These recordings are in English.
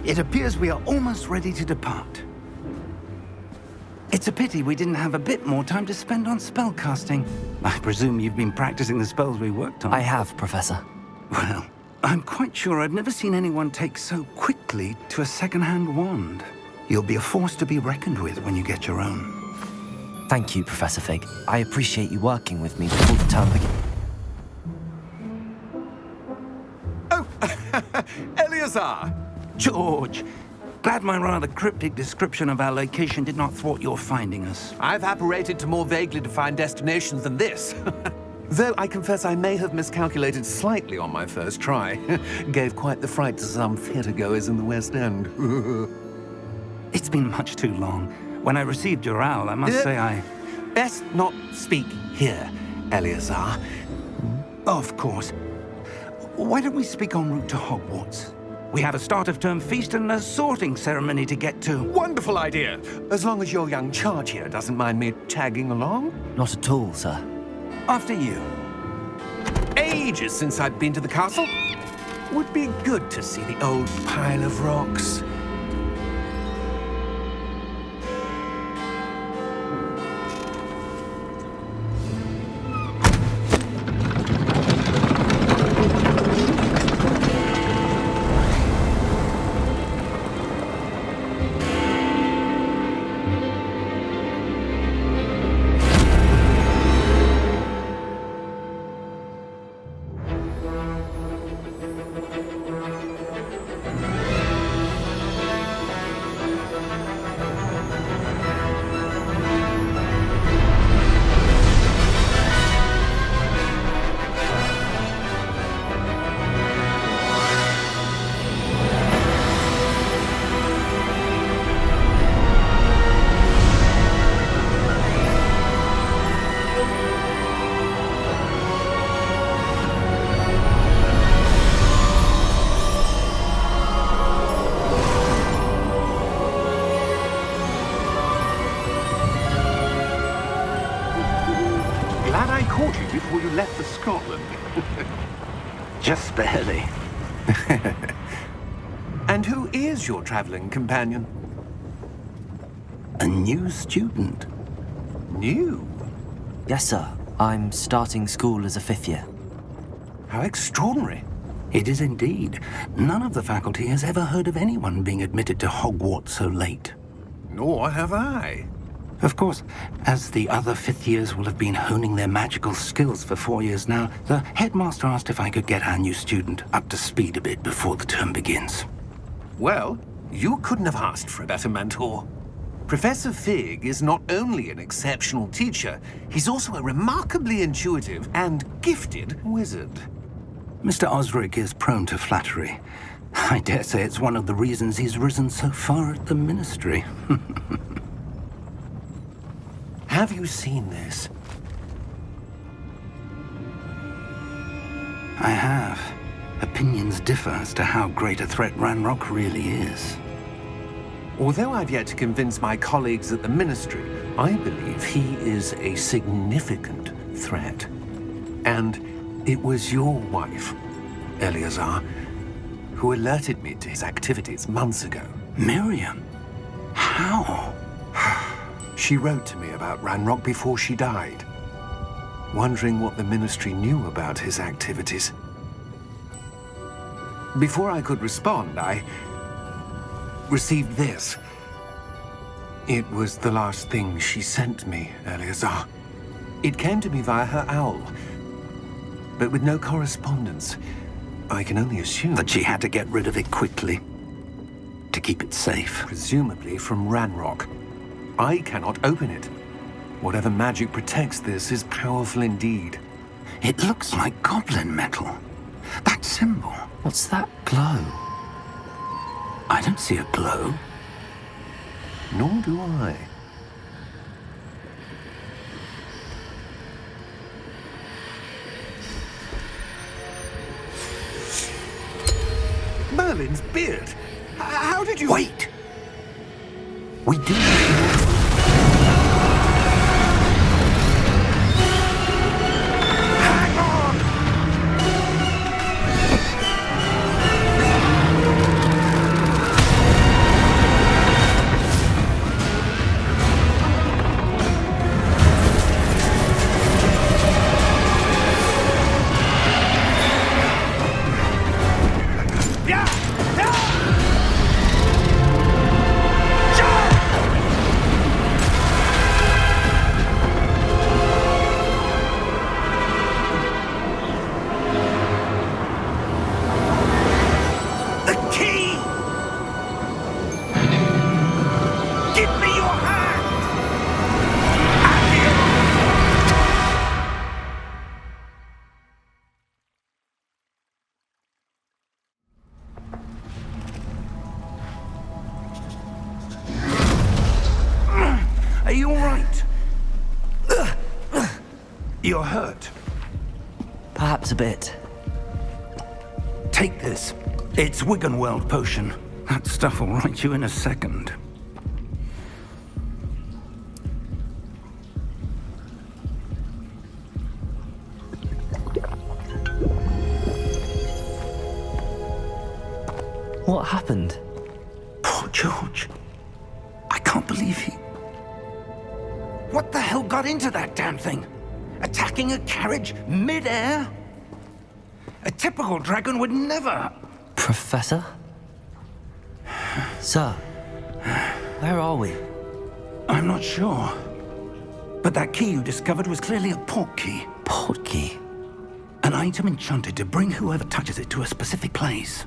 It appears we are almost ready to depart. It's a pity we didn't have a bit more time to spend on spellcasting. I presume you've been practicing the spells we worked on. I have, Professor. Well, I'm quite sure I've never seen anyone take so quickly to a second-hand wand. You'll be a force to be reckoned with when you get your own. Thank you, Professor Fig. I appreciate you working with me before the term begins. Oh, Eleazar! George, glad my rather cryptic description of our location did not thwart your finding us. I've apparated to more vaguely defined destinations than this. Though I confess I may have miscalculated slightly on my first try. Gave quite the fright to some theatre-goers in the West End. It's been much too long. When I received your owl, I must say I... Best not speak here, Eleazar. Of course. Why don't we speak en route to Hogwarts? We have a start-of-term feast and a sorting ceremony to get to. Wonderful idea! As long as your young charge here doesn't mind me tagging along. Not at all, sir. After you. Ages since I've been to the castle. Would be good to see the old pile of rocks. Before you left for Scotland. Just barely. And who is your traveling companion? A new student. New? Yes, sir. I'm starting school as a 5th year. How extraordinary. It is indeed. None of the faculty has ever heard of anyone being admitted to Hogwarts so late. Nor have I. Of course, as the other 5th years will have been honing their magical skills for 4 years now, the headmaster asked if I could get our new student up to speed a bit before the term begins. Well, you couldn't have asked for a better mentor. Professor Fig is not only an exceptional teacher, he's also a remarkably intuitive and gifted wizard. Mr. Osric is prone to flattery. I dare say it's one of the reasons he's risen so far at the ministry. Have you seen this? I have. Opinions differ as to how great a threat Ranrock really is. Although I've yet to convince my colleagues at the Ministry, I believe he is a significant threat. And it was your wife, Eleazar, who alerted me to his activities months ago. Miriam? How? She wrote to me about Ranrock before she died, wondering what the Ministry knew about his activities. Before I could respond, I received this. It was the last thing she sent me, Eleazar. It came to me via her owl, but with no correspondence. I can only assume That she had to get rid of it quickly, to keep it safe. presumably from Ranrock. I cannot open it. Whatever magic protects this is powerful indeed. It looks like goblin metal. That symbol. What's that glow? I don't see a glow. Nor do I. Merlin's beard! How did you... Wait! We do need more. Hang on! You're hurt. Perhaps a bit. Take this. It's Wiggenweld potion. That stuff will right you in a second. What happened? Poor George. I can't believe he... What the hell got into that damn thing? Attacking a carriage mid-air? A typical dragon would never... Professor? Sir, where are we? I'm not sure. But that key you discovered was clearly a port key. Port key? An item enchanted to bring whoever touches it to a specific place.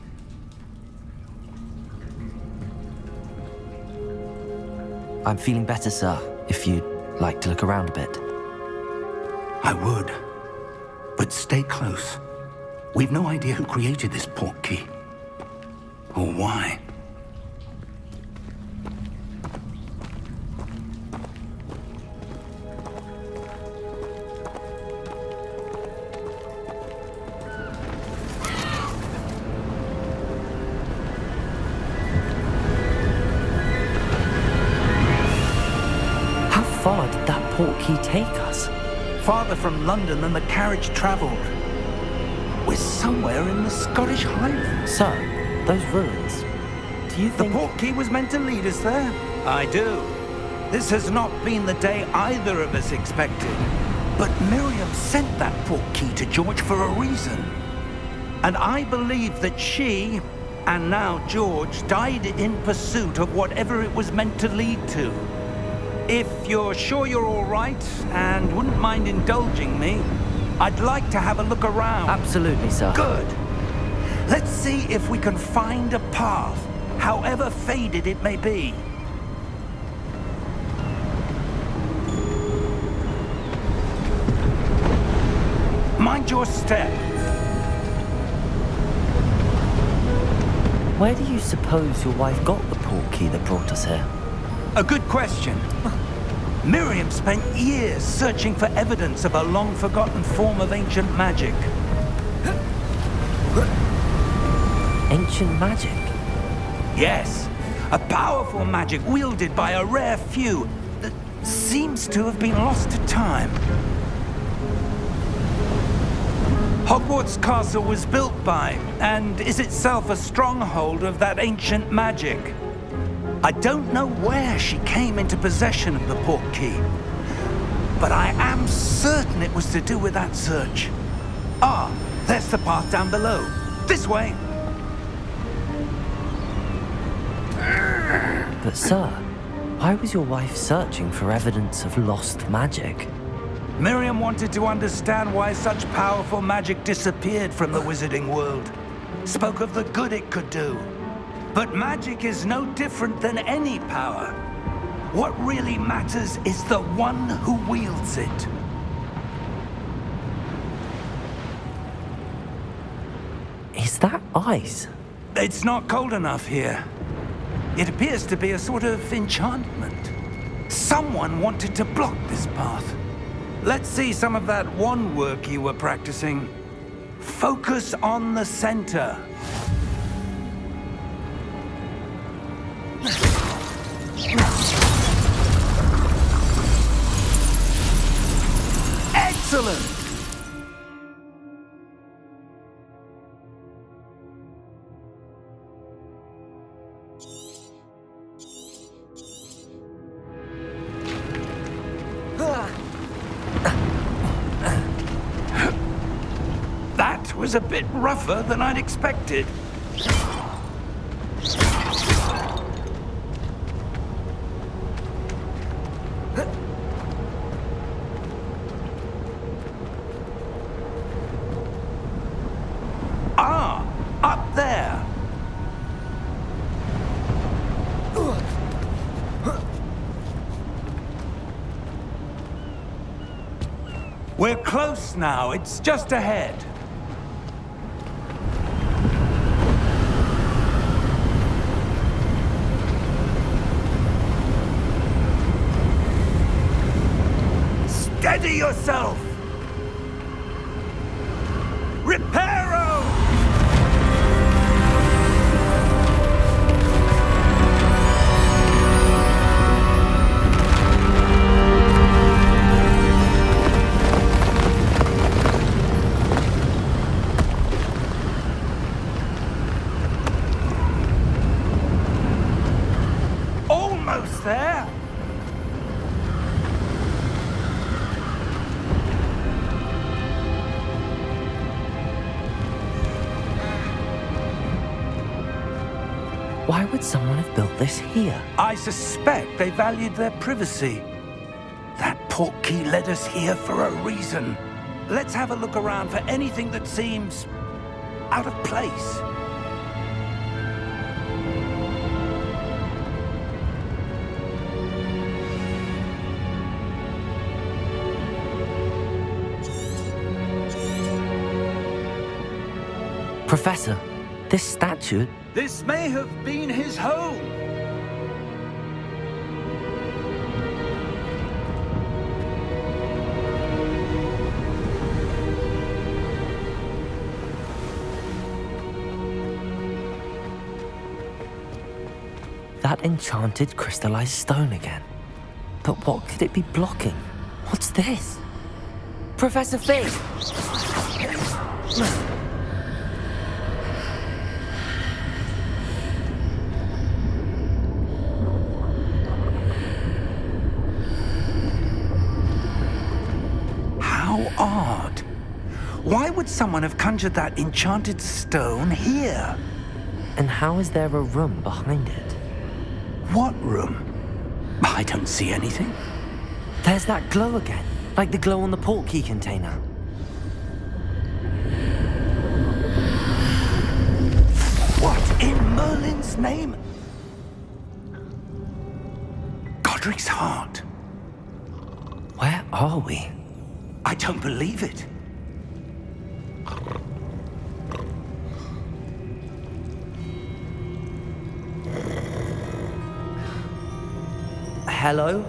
I'm feeling better, sir, if you'd like to look around a bit. I would. But stay close. We've no idea who created this port key. Or why. How far did that port key take us? Farther from London than the carriage travelled. We're somewhere in the Scottish Highlands. Sir, those ruins. Do you The think... port key was meant to lead us there? I do. This has not been the day either of us expected. But Miriam sent that port key to George for a reason. And I believe that she, and now George, died in pursuit of whatever it was meant to lead to. If you're sure you're all right and wouldn't mind indulging me, I'd like to have a look around. Absolutely, sir. Good. Let's see if we can find a path, however faded it may be. Mind your step. Where do you suppose your wife got the port key that brought us here? A good question. Miriam spent years searching for evidence of a long-forgotten form of ancient magic. Ancient magic? Yes, a powerful magic wielded by a rare few that seems to have been lost to time. Hogwarts Castle was built by, and is itself a stronghold of that ancient magic. I don't know where she came into possession of the port key, but I am certain it was to do with that search. Ah, there's the path down below. This way. But sir, why was your wife searching for evidence of lost magic? Miriam wanted to understand why such powerful magic disappeared from the wizarding world. Spoke of the good it could do. But magic is no different than any power. What really matters is the one who wields it. Is that ice? It's not cold enough here. It appears to be a sort of enchantment. Someone wanted to block this path. Let's see some of that wand work you were practicing. Focus on the center. Excellent! That was a bit rougher than I'd expected. Ah, up there. We're close now. It's just ahead. Steady yourself! Why would someone have built this here? I suspect they valued their privacy. That portkey led us here for a reason. Let's have a look around for anything that seems out of place. Professor, this statue... This may have been his home. That enchanted crystallized stone again. But what could it be blocking? What's this? Professor Fig! How odd. Why would someone have conjured that enchanted stone here? And how is there a room behind it? What room? I don't see anything. There's that glow again, like the glow on the portkey container. What in Merlin's name? Godric's heart. Where are we? I don't believe it. Hello?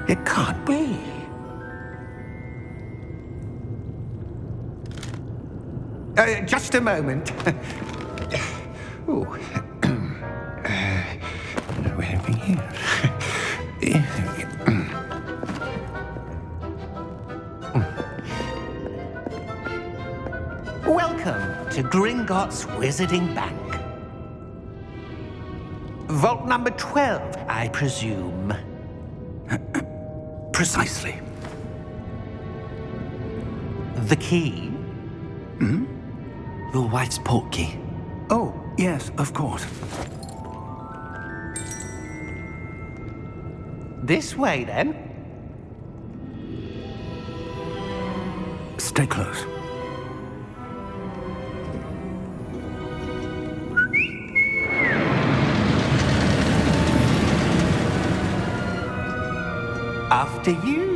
It can't be. Just a moment. Oh. Where are we here? Welcome to Gringotts Wizarding Bank. Vault number 12, I presume. Precisely. The key? Your wife's portkey. Oh, yes, of course. This way, then. Stay close. After you.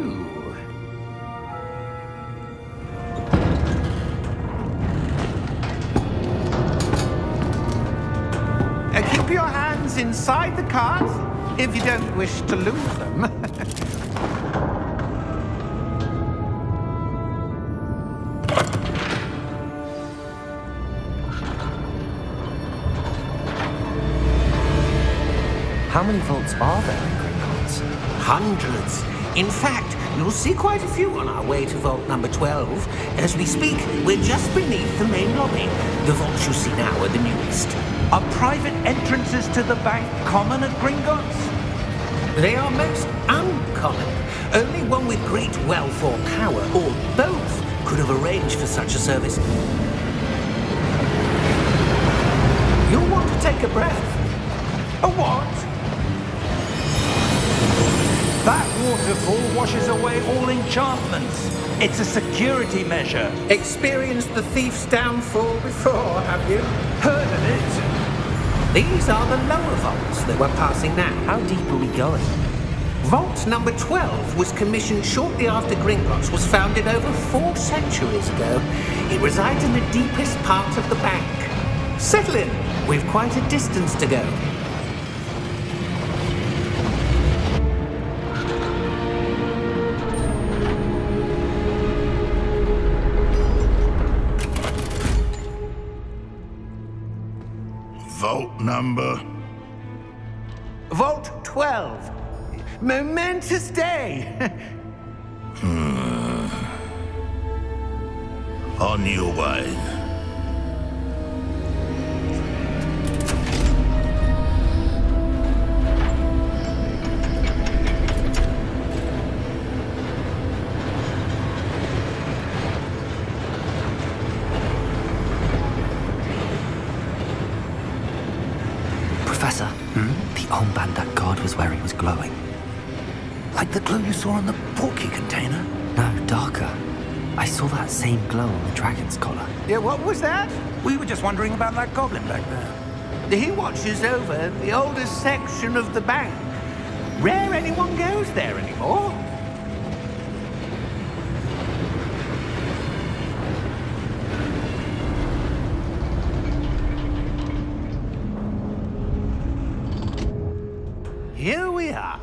Keep your hands inside the cart if you don't wish to lose them. How many vaults are there in Gringotts? Hundreds. In fact, you'll see quite a few on our way to vault number 12. As we speak, we're just beneath the main lobby. The vaults you see now are the newest. Are private entrances to the bank common at Gringotts? They are most uncommon. Only one with great wealth or power, or both, could have arranged for such a service. You'll want to take a breath. A what? That waterfall washes away all enchantments. It's a security measure. Experienced the thief's downfall before, have you? Heard of it? These are the lower vaults that we're passing now. How deep are we going? Vault number 12 was commissioned shortly after Gringotts was founded over 4 centuries ago. It resides in the deepest part of the bank. Settle in. We've quite a distance to go. Vault number? Vault 12. Momentous day. On your way. Professor, the armband that guard was wearing was glowing. Like the glow you saw on the porky container? No, darker. I saw that same glow on the dragon's collar. Yeah, what was that? We were just wondering about that goblin back there. He watches over the oldest section of the bank. Rare anyone goes there anymore. Here we are.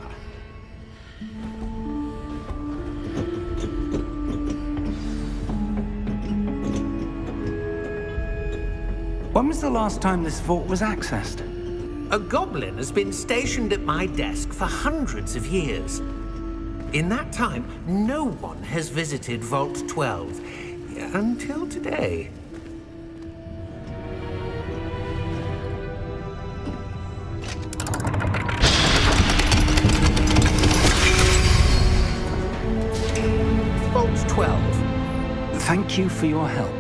When was the last time this vault was accessed? A goblin has been stationed at my desk for hundreds of years. In that time, no one has visited Vault 12 until today. Vault 12. Thank you for your help.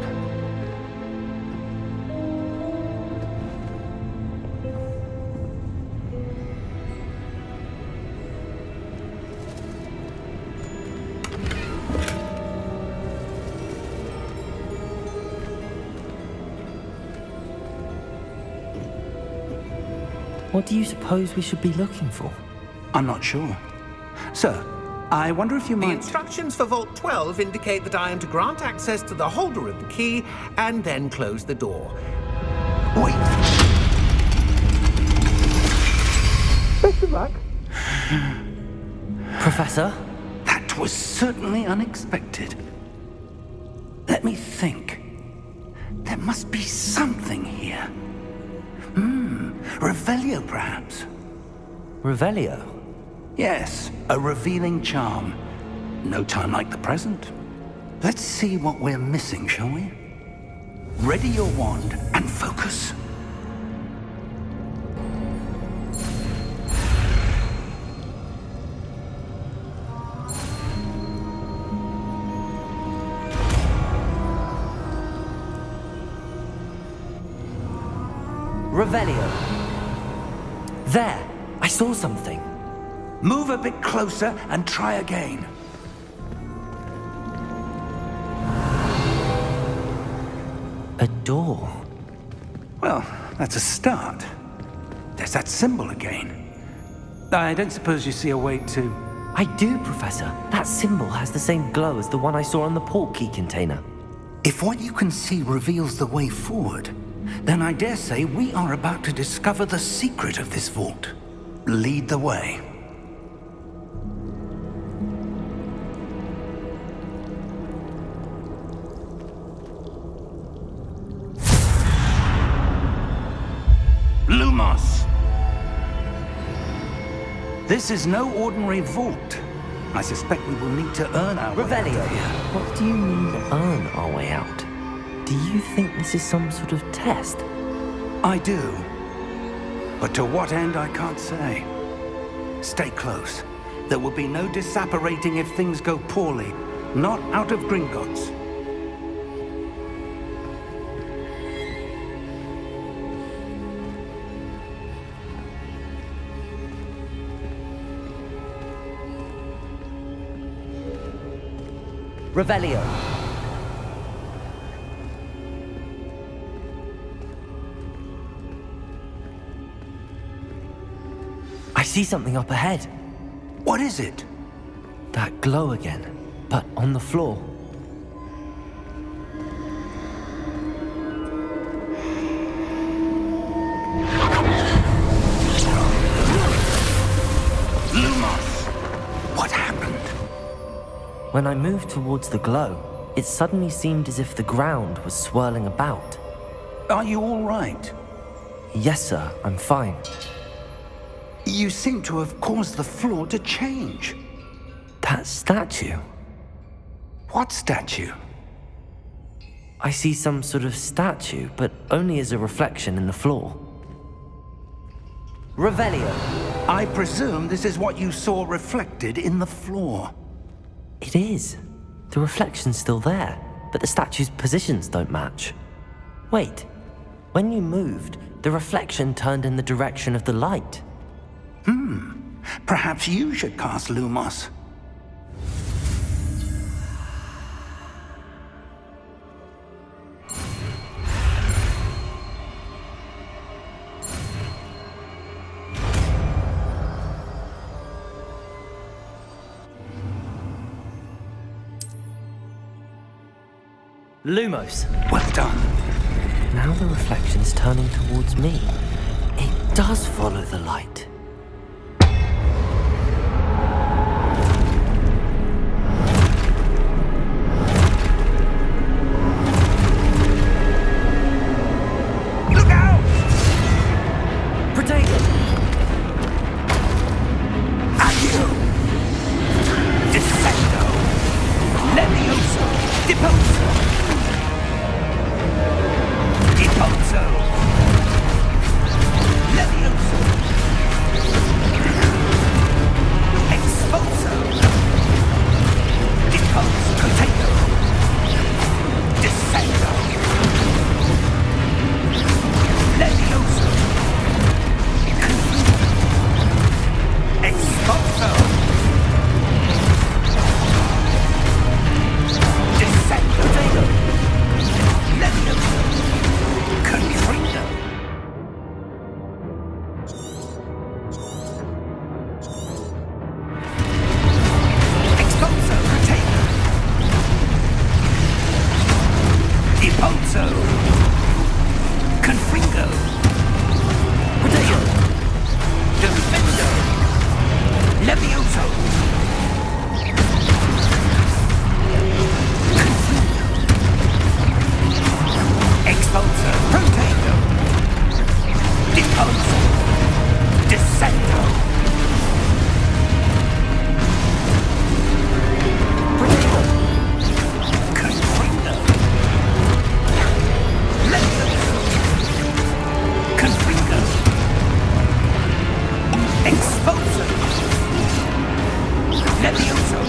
What do you suppose we should be looking for? I'm not sure. Sir, I wonder if you The might... instructions for Vault 12 indicate that I am to grant access to the holder of the key and then close the door. Wait! Best of luck. Professor? That was certainly unexpected. Let me think. There must be something here. Revelio, perhaps? Revelio? Yes, a revealing charm. No time like the present. Let's see what we're missing, shall we? Ready your wand and focus. Revelio. There! I saw something. Move a bit closer and try again. A door. Well, that's a start. There's that symbol again. I don't suppose you see a way to... I do, Professor. That symbol has the same glow as the one I saw on the port key container. If what you can see reveals the way forward, then I dare say we are about to discover the secret of this vault. Lead the way. Lumos! This is no ordinary vault. I suspect we will need to earn our way out Revelio. of here. What do you mean, earn our way out? Do you think this is some sort of test? I do. But to what end, I can't say. Stay close. There will be no disapparating if things go poorly. Not out of Gringotts. Revelio. I see something up ahead. What is it? That glow again, but on the floor. Lumos! What happened? When I moved towards the glow, it suddenly seemed as if the ground was swirling about. Are you all right? Yes, sir, I'm fine. You seem to have caused the floor to change. That statue? What statue? I see some sort of statue, but only as a reflection in the floor. Revelio. I presume this is what you saw reflected in the floor. It is. The reflection's still there, but the statue's positions don't match. Wait, when you moved, the reflection turned in the direction of the light. Perhaps you should cast Lumos. Lumos. Well done. Now the reflection's turning towards me. It does follow the light. Look out! Protego! Accio! Descendo! Levioso! Deposo! Deposo! Levioso! Exposo! Deposo! Potato! Descendo! Levioso! Exposo! Descendo! Potato! Levioso! Confringo! Exposo! Potato! Deposo! Confringo! Potato! Defendo! Levioso! Exposo! Potato! Deposo! Descendo! Potato! Confringo! Levioso! Confringo! Exposo! Levioso!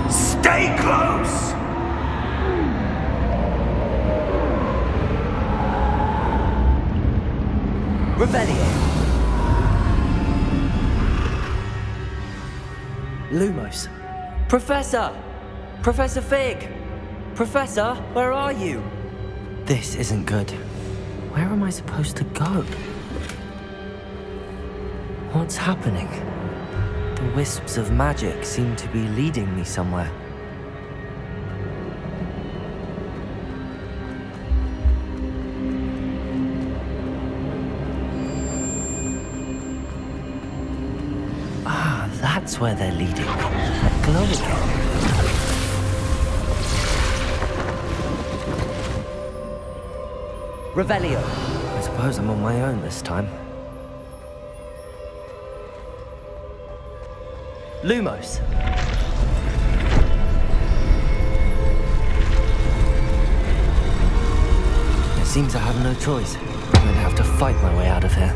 Stay close! Revelio. Lumos. Professor! Professor Fig! Professor, where are you? This isn't good. Where am I supposed to go? What's happening? The wisps of magic seem to be leading me somewhere. Ah, that's where they're leading me. That glow again. Revelio. I suppose I'm on my own this time. Lumos. It seems I have no choice. I'm going to have to fight my way out of here.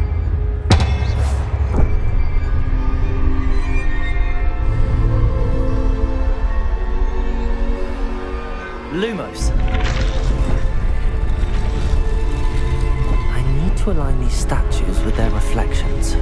Lumos. I need to align these statues with their reflections.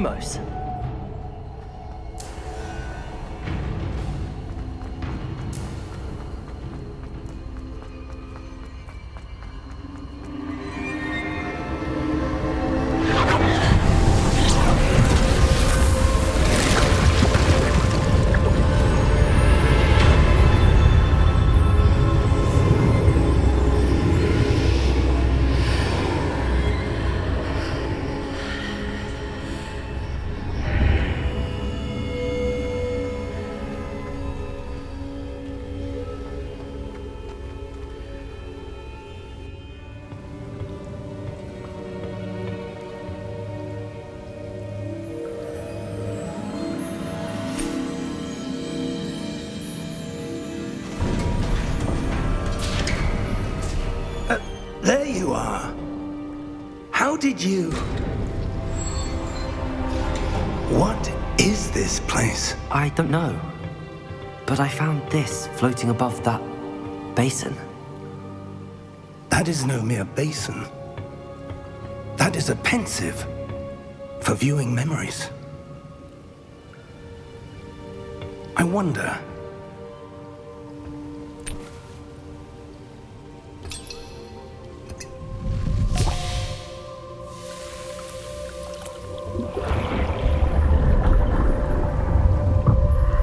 close. There you are. How did you... What is this place? I don't know. But I found this floating above that basin. That is no mere basin. That is a pensive for viewing memories. I wonder...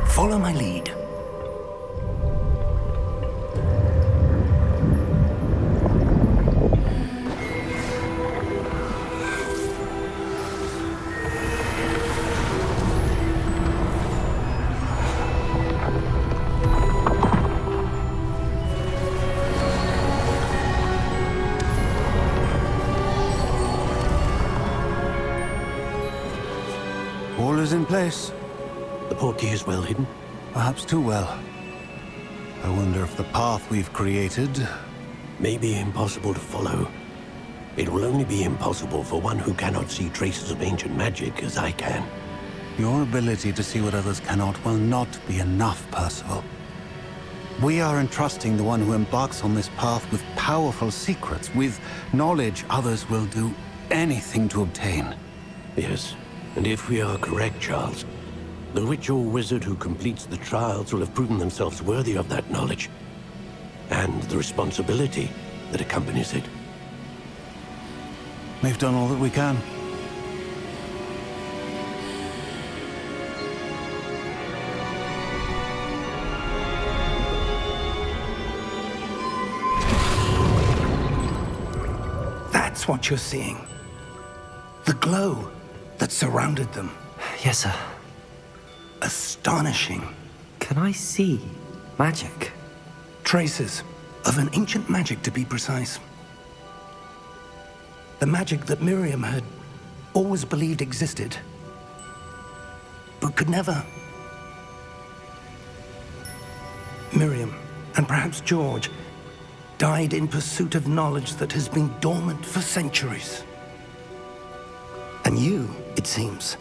Follow my lead. All is in place. The portkey is well hidden. Perhaps too well. I wonder if the path we've created... May be impossible to follow. It will only be impossible for one who cannot see traces of ancient magic as I can. Your ability to see what others cannot will not be enough, Percival. We are entrusting the one who embarks on this path with powerful secrets, with knowledge others will do anything to obtain. Yes, and if we are correct, Charles, the witch or wizard who completes the trials will have proven themselves worthy of that knowledge, and the responsibility that accompanies it. We've done all that we can. That's what you're seeing. The glow that surrounded them. Yes, sir. Astonishing. Can I see magic? Traces of an ancient magic, to be precise. The magic that Miriam had always believed existed, but could never. Miriam, and perhaps George, died in pursuit of knowledge that has been dormant for centuries. And you, it seems,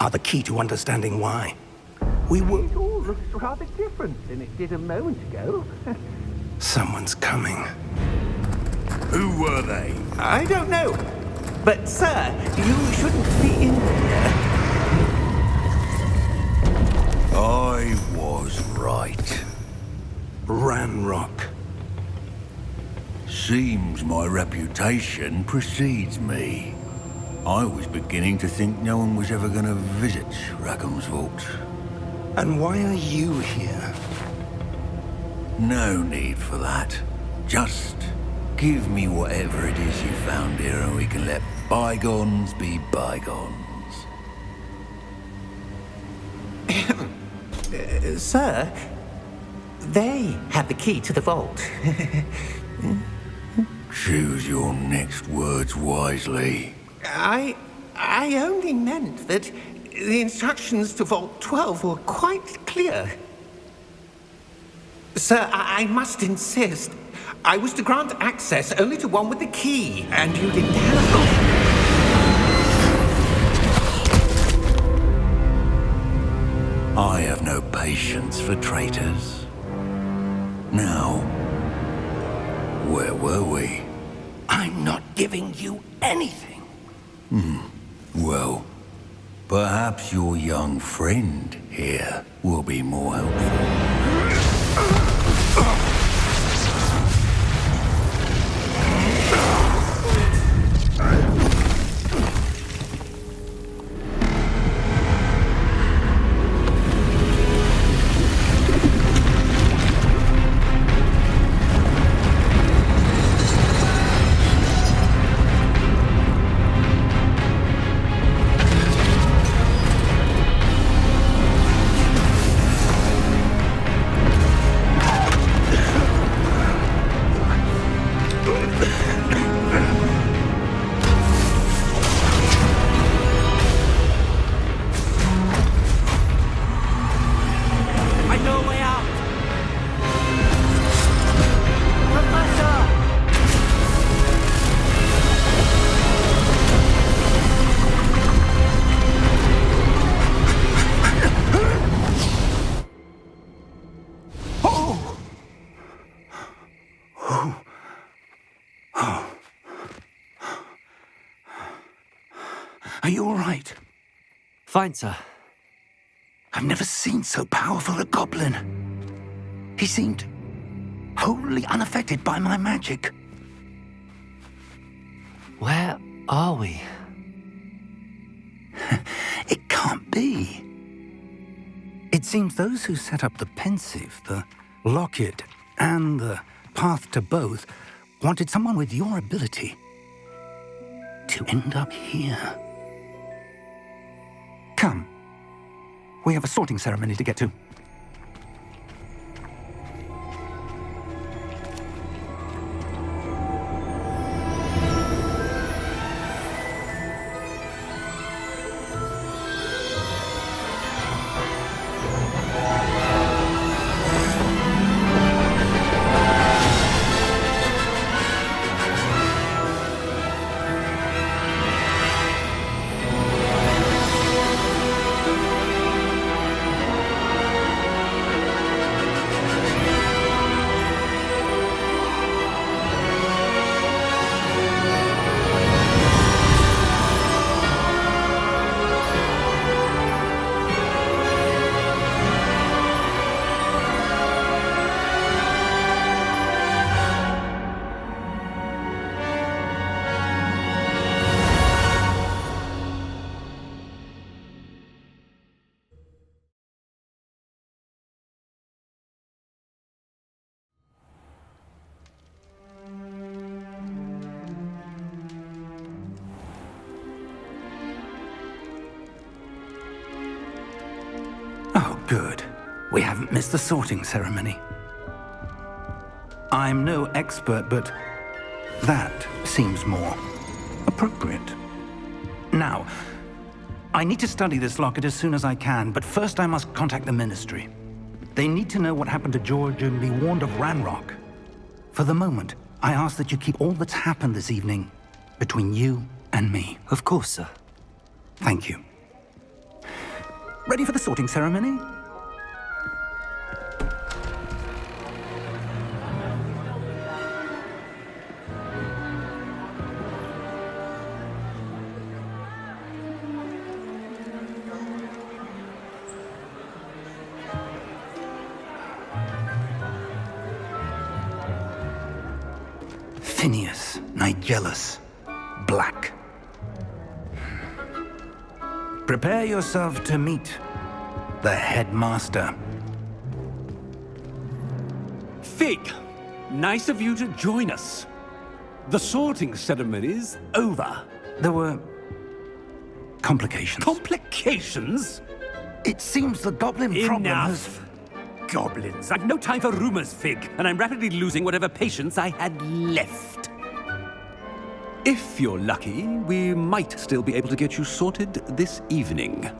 are the key to understanding why. We were... It all looks rather different than it did a moment ago. Someone's coming. Who were they? I don't know. But, sir, you shouldn't be in here. I was right. Ranrock. Seems my reputation precedes me. I was beginning to think no one was ever going to visit Rackham's vault. And why are you here? No need for that. Just give me whatever it is you found here and we can let bygones be bygones. Sir, they have the key to the vault. Choose your next words wisely. I only meant that the instructions to Vault 12 were quite clear. Sir, I must insist. I was to grant access only to one with the key, and you didn't have... I have no patience for traitors. Now, where were we? I'm not giving you anything. Well, Perhaps your young friend here will be more helpful. Are you all right? Fine, sir. I've never seen so powerful a goblin. He seemed wholly unaffected by my magic. Where are we? It can't be. It seems those who set up the pensive, the locket, and the path to both wanted someone with your ability to end up here. Come. We have a sorting ceremony to get to. Oh, good. We haven't missed the sorting ceremony. I'm no expert, but that seems more appropriate. Now, I need to study this locket as soon as I can, but first I must contact the Ministry. They need to know what happened to George and be warned of Ranrock. For the moment, I ask that you keep all that's happened this evening between you and me. Of course, sir. Thank you. Ready for the sorting ceremony? Phineas, Nigellus, Black. Prepare yourself to meet the headmaster. Fig, nice of you to join us. The sorting ceremony's over. There were complications. Complications? It seems the goblin problem has... Enough. Goblins. I've no time for rumors, Fig, and I'm rapidly losing whatever patience I had left. If you're lucky, we might still be able to get you sorted this evening.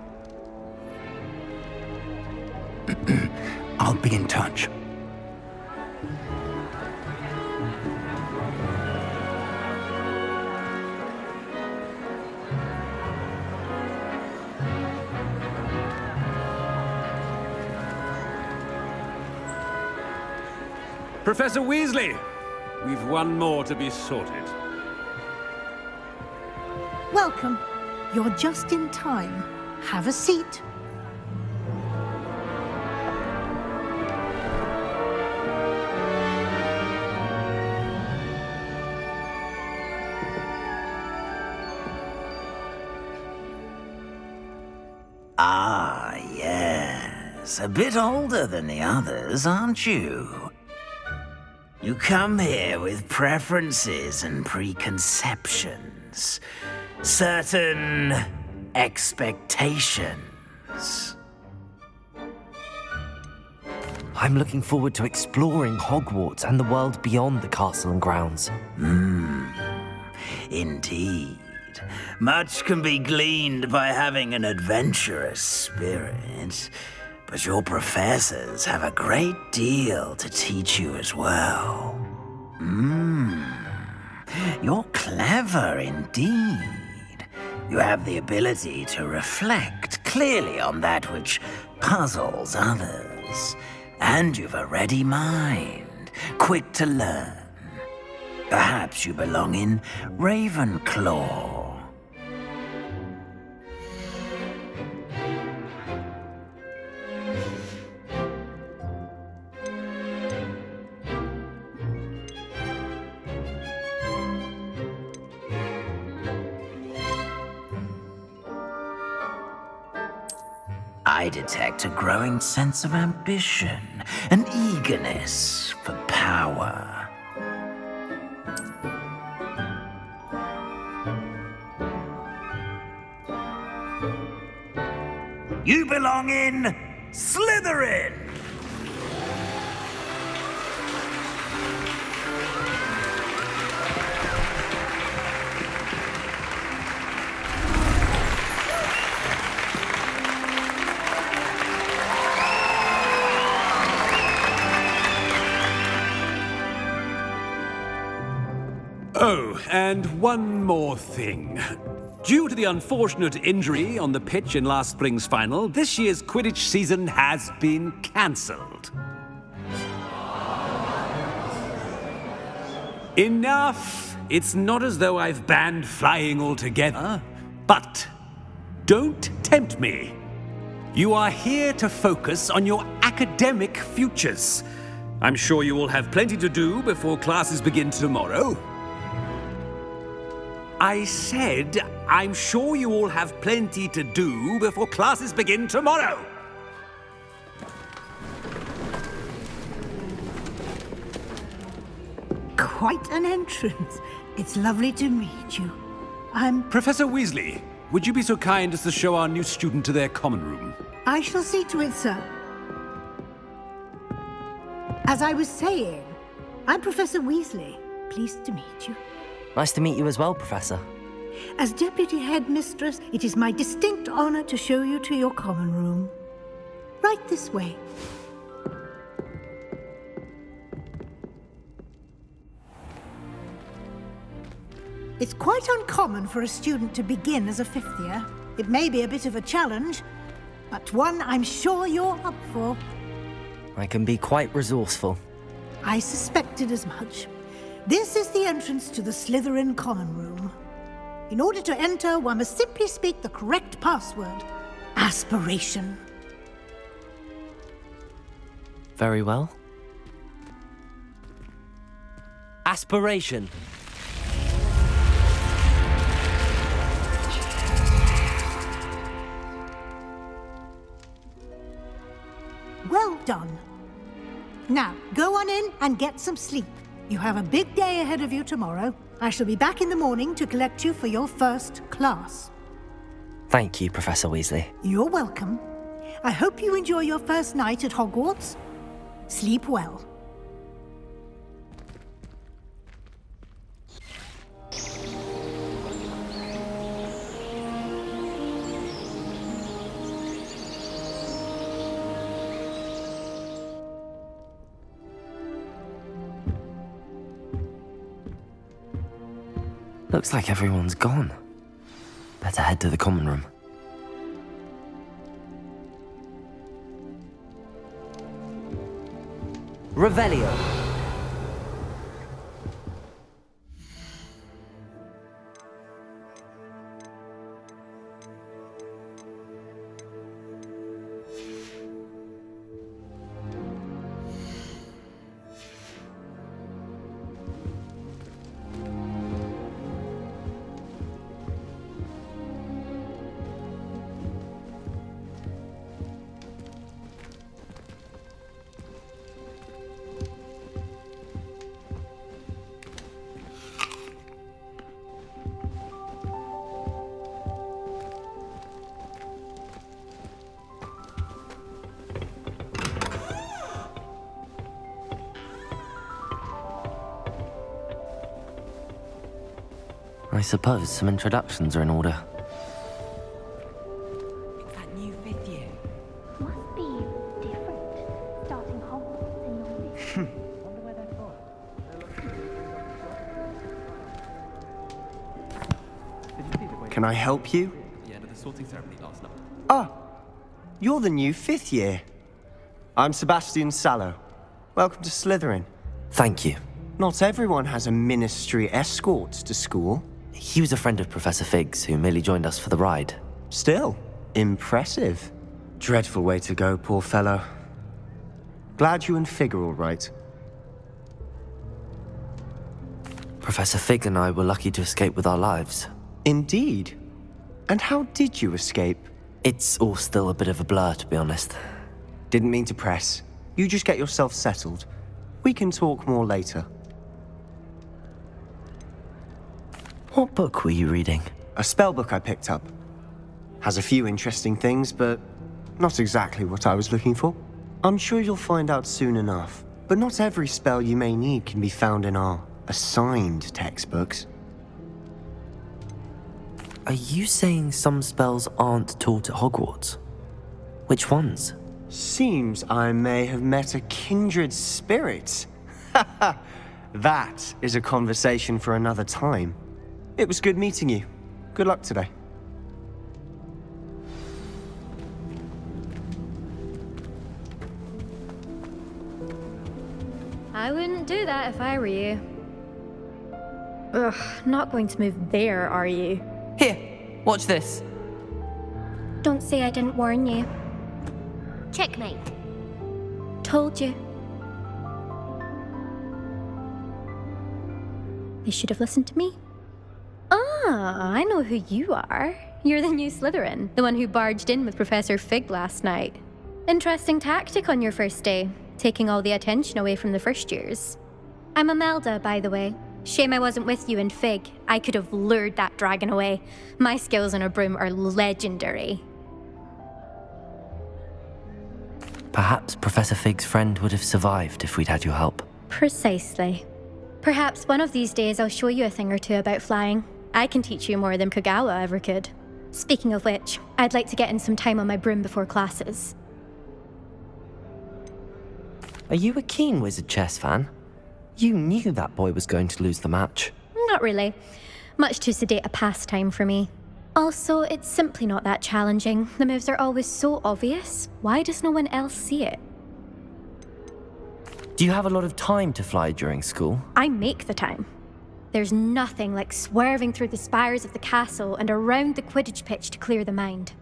I'll be in touch. Professor Weasley, we've one more to be sorted. Welcome. You're just in time. Have a seat. Ah, yes. A bit older than the others, aren't you? You come here with preferences and preconceptions. Certain expectations. I'm looking forward to exploring Hogwarts and the world beyond the castle and grounds. Indeed. Much can be gleaned by having an adventurous spirit, but your professors have a great deal to teach you as well. You're clever indeed. You have the ability to reflect clearly on that which puzzles others, and you've a ready mind, quick to learn. Perhaps you belong in Ravenclaw. I detect a growing sense of ambition, an eagerness for power. You belong in Slytherin! Oh, and one more thing. Due to the unfortunate injury on the pitch in last spring's final, this year's Quidditch season has been cancelled. Enough! It's not as though I've banned flying altogether, but don't tempt me. You are here to focus on your academic futures. I'm sure you will have plenty to do before classes begin tomorrow. I said, I'm sure you all have plenty to do before classes begin tomorrow. Quite an entrance. It's lovely to meet you. I'm... Professor Weasley, would you be so kind as to show our new student to their common room? I shall see to it, sir. As I was saying, I'm Professor Weasley. Pleased to meet you. Nice to meet you as well, Professor. As Deputy Headmistress, it is my distinct honor to show you to your common room. Right this way. It's quite uncommon for a student to begin as a fifth year. It may be a bit of a challenge, but one I'm sure you're up for. I can be quite resourceful. I suspected as much. This is the entrance to the Slytherin common room. In order to enter, one must simply speak the correct password. Aspiration. Very well. Aspiration. Well done. Now, go on in and get some sleep. You have a big day ahead of you tomorrow. I shall be back in the morning to collect you for your first class. Thank you, Professor Weasley. You're welcome. I hope you enjoy your first night at Hogwarts. Sleep well. Looks like everyone's gone. Better head to the common room. Revelio. I suppose some introductions are in order. It's that new 5th year. Must be different. Starting Hogwarts in your 5th year. Wonder where they're from. Did you see the way Can I help you? The end of the sorting ceremony last night. Ah, you're the new 5th year. I'm Sebastian Sallow. Welcome to Slytherin. Thank you. Not everyone has a ministry escort to school. He was a friend of Professor Fig's who merely joined us for the ride. Still, impressive. Dreadful way to go, poor fellow. Glad you and Fig are all right. Professor Fig and I were lucky to escape with our lives. Indeed. And how did you escape? It's all still a bit of a blur, to be honest. Didn't mean to press. You just get yourself settled. We can talk more later. What book were you reading? A spell book I picked up. Has a few interesting things, but not exactly what I was looking for. I'm sure you'll find out soon enough. But not every spell you may need can be found in our assigned textbooks. Are you saying some spells aren't taught at Hogwarts? Which ones? Seems I may have met a kindred spirit. That is a conversation for another time. It was good meeting you. Good luck today. I wouldn't do that if I were you. Ugh, not going to move there, are you? Here, watch this. Don't say I didn't warn you. Checkmate. Told you. They should have listened to me. Ah, I know who you are. You're the new Slytherin, the one who barged in with Professor Fig last night. Interesting tactic on your first day, taking all the attention away from the first years. I'm Imelda, by the way. Shame I wasn't with you and Fig. I could have lured that dragon away. My skills on a broom are legendary. Perhaps Professor Fig's friend would have survived if we'd had your help. Precisely. Perhaps one of these days I'll show you a thing or two about flying. I can teach you more than Kogawa ever could. Speaking of which, I'd like to get in some time on my broom before classes. Are you a keen Wizard chess fan? You knew that boy was going to lose the match. Not really. Much too sedate a pastime for me. Also, it's simply not that challenging. The moves are always so obvious. Why does no one else see it? Do you have a lot of time to fly during school? I make the time. There's nothing like swerving through the spires of the castle and around the Quidditch pitch to clear the mind.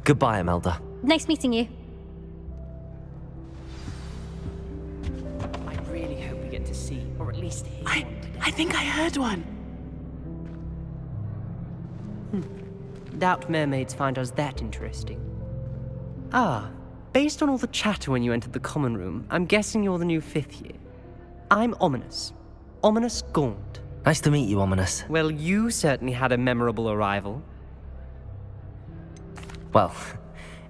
Goodbye, Imelda. Nice meeting you. I really hope we get to see, or at least hear one today. I think I heard one. Doubt mermaids find us that interesting. Ah, based on all the chatter when you entered the common room, I'm guessing you're the new 5th year. I'm Ominous. Ominous Gaunt. Nice to meet you, Ominous. Well, you certainly had a memorable arrival. Well,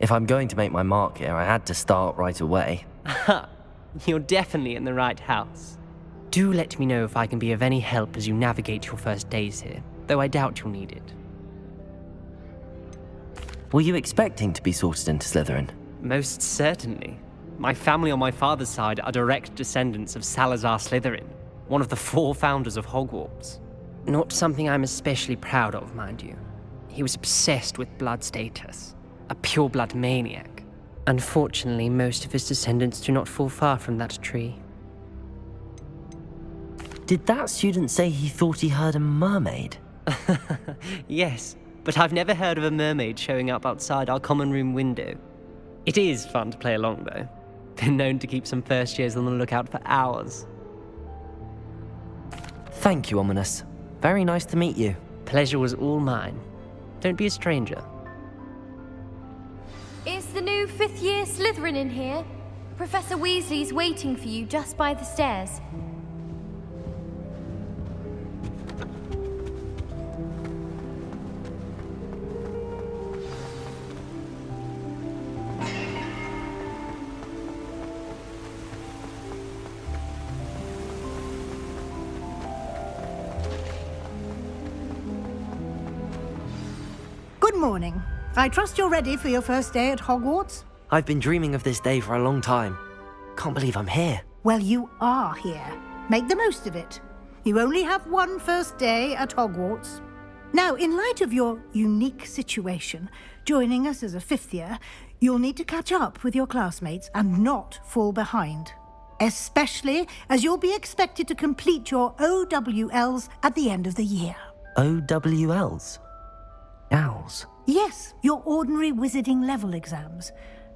if I'm going to make my mark here, I had to start right away. Ha! You're definitely in the right house. Do let me know if I can be of any help as you navigate your first days here, though I doubt you'll need it. Were you expecting to be sorted into Slytherin? Most certainly. My family on my father's side are direct descendants of Salazar Slytherin, one of the 4 founders of Hogwarts. Not something I'm especially proud of, mind you. He was obsessed with blood status, a pure-blood maniac. Unfortunately, most of his descendants do not fall far from that tree. Did that student say he thought he heard a mermaid? Yes, but I've never heard of a mermaid showing up outside our common room window. It is fun to play along, though. Been known to keep some first years on the lookout for hours. Thank you, Ominous. Very nice to meet you. Pleasure was all mine. Don't be a stranger. Is the new 5th year Slytherin in here? Professor Weasley's waiting for you just by the stairs. morning. I trust you're ready for your first day at Hogwarts? I've been dreaming of this day for a long time. Can't believe I'm here. Well, you are here. Make the most of it. You only have one first day at Hogwarts. Now, in light of your unique situation, joining us as a fifth year, you'll need to catch up with your classmates and not fall behind. Especially as you'll be expected to complete your OWLs at the end of the year. OWLs? Owls? Yes, your ordinary wizarding level exams.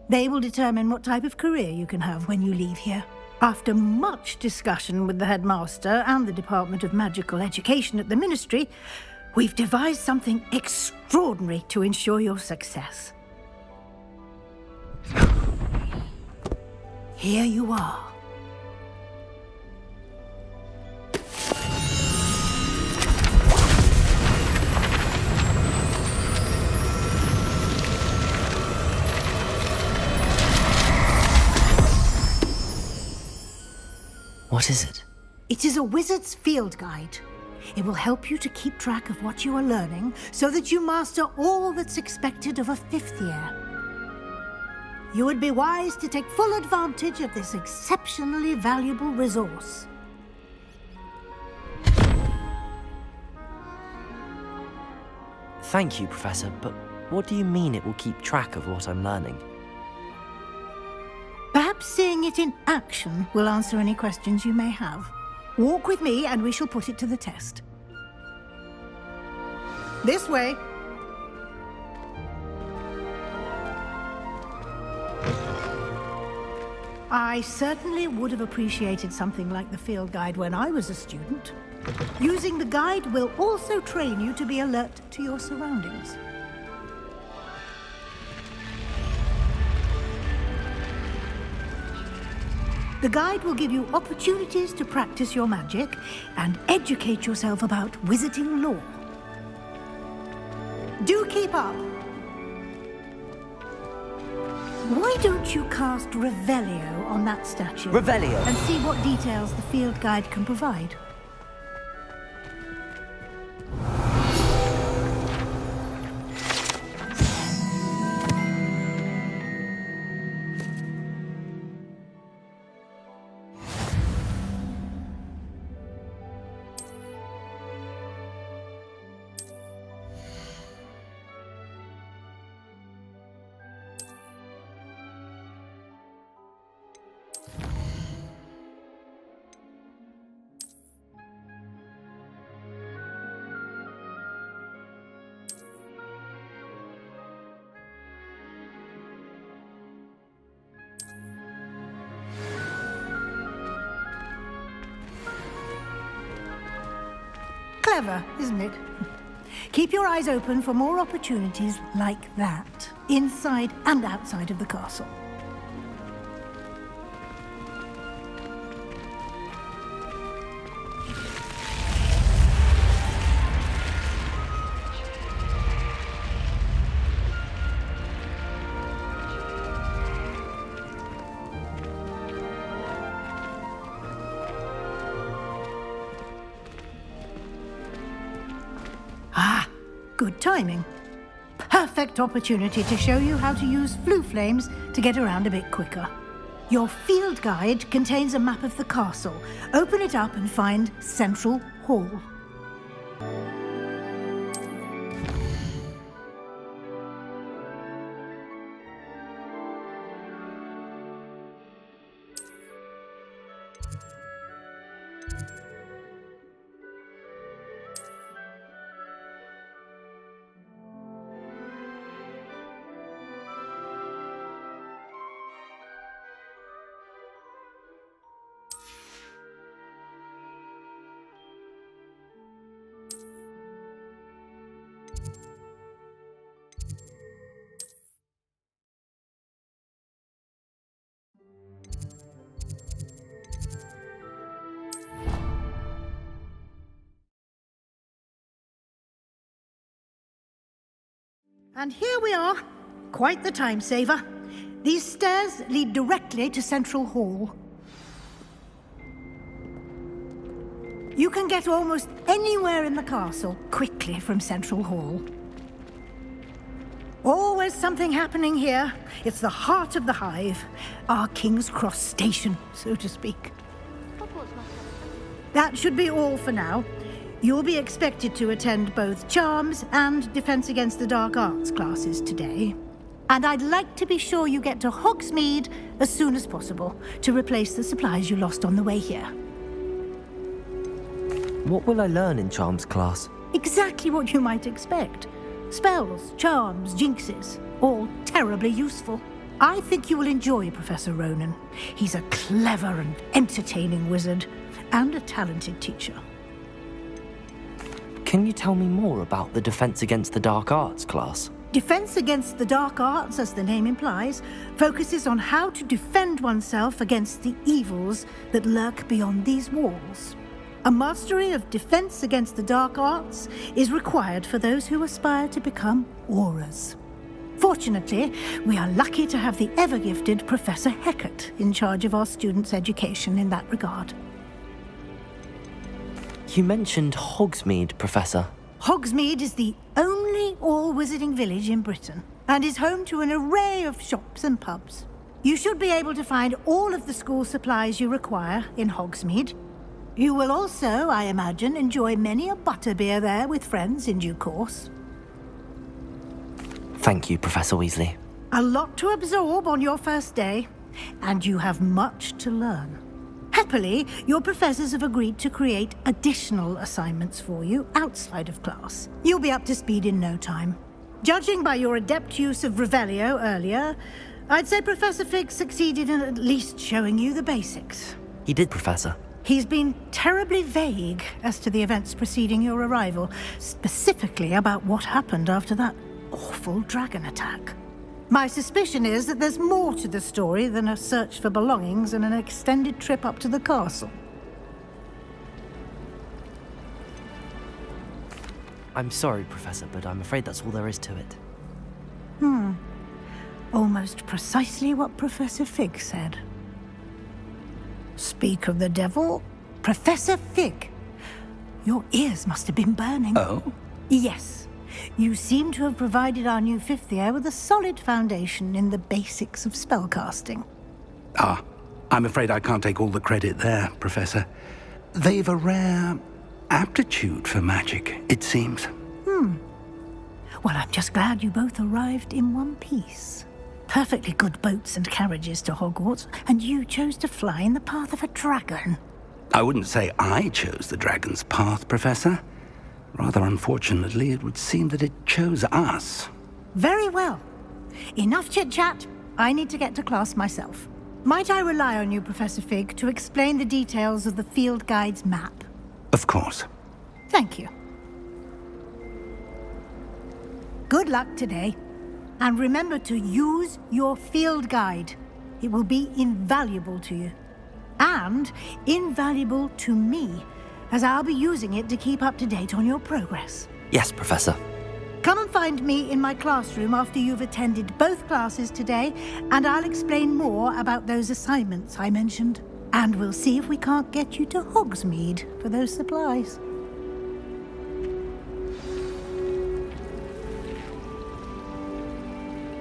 They will determine what type of career you can have when you leave here. After much discussion with the headmaster and the Department of Magical Education at the Ministry, we've devised something extraordinary to ensure your success. Here you are. What is it? It is a wizard's field guide. It will help you to keep track of what you are learning so that you master all that's expected of a fifth year. You would be wise to take full advantage of this exceptionally valuable resource. Thank you, Professor, but what do you mean it will keep track of what I'm learning? Perhaps seeing it in action will answer any questions you may have. Walk with me and we shall put it to the test. This way. I certainly would have appreciated something like the field guide when I was a student. Using the guide will also train you to be alert to your surroundings. The guide will give you opportunities to practice your magic and educate yourself about wizarding lore. Do keep up! Why don't you cast Revelio on that statue? Revelio? And see what details the field guide can provide. Clever, isn't it? Keep your eyes open for more opportunities like that, inside and outside of the castle. Good timing. Perfect opportunity to show you how to use flue flames to get around a bit quicker. Your field guide contains a map of the castle. Open it up and find Central Hall. And here we are. Quite the time saver. These stairs lead directly to Central Hall. You can get almost anywhere in the castle quickly from Central Hall. Always something happening here. It's the heart of the hive. Our King's Cross station, so to speak. That should be all for now. You'll be expected to attend both Charms and Defense Against the Dark Arts classes today. And I'd like to be sure you get to Hogsmeade as soon as possible to replace the supplies you lost on the way here. What will I learn in Charms class? Exactly what you might expect. Spells, charms, jinxes, all terribly useful. I think you will enjoy Professor Ronan. He's a clever and entertaining wizard, and a talented teacher. Can you tell me more about the Defense Against the Dark Arts class? Defense Against the Dark Arts, as the name implies, focuses on how to defend oneself against the evils that lurk beyond these walls. A mastery of Defense Against the Dark Arts is required for those who aspire to become Aurors. Fortunately, we are lucky to have the ever-gifted Professor Hecat in charge of our students' education in that regard. You mentioned Hogsmeade, Professor. Hogsmeade is the only all-wizarding village in Britain, and is home to an array of shops and pubs. You should be able to find all of the school supplies you require in Hogsmeade. You will also, I imagine, enjoy many a butterbeer there with friends in due course. Thank you, Professor Weasley. A lot to absorb on your first day, and you have much to learn. Happily, your professors have agreed to create additional assignments for you outside of class. You'll be up to speed in no time. Judging by your adept use of Revelio earlier, I'd say Professor Fig succeeded in at least showing you the basics. He did, Professor. He's been terribly vague as to the events preceding your arrival, specifically about what happened after that awful dragon attack. My suspicion is that there's more to the story than a search for belongings and an extended trip up to the castle. I'm sorry, Professor, but I'm afraid that's all there is to it. Almost precisely what Professor Fig said. Speak of the devil, Professor Fig. Your ears must have been burning. Oh? Yes. You seem to have provided our new fifth year with a solid foundation in the basics of spellcasting. Ah, I'm afraid I can't take all the credit there, Professor. They've a rare aptitude for magic, it seems. Well, I'm just glad you both arrived in one piece. Perfectly good boats and carriages to Hogwarts, and you chose to fly in the path of a dragon. I wouldn't say I chose the dragon's path, Professor. Rather unfortunately, it would seem that it chose us. Very well. Enough chit-chat. I need to get to class myself. Might I rely on you, Professor Fig, to explain the details of the field guide's map? Of course. Thank you. Good luck today. And remember to use your field guide. It will be invaluable to you. And invaluable to me, as I'll be using it to keep up to date on your progress. Yes, Professor. Come and find me in my classroom after you've attended both classes today, and I'll explain more about those assignments I mentioned. And we'll see if we can't get you to Hogsmeade for those supplies.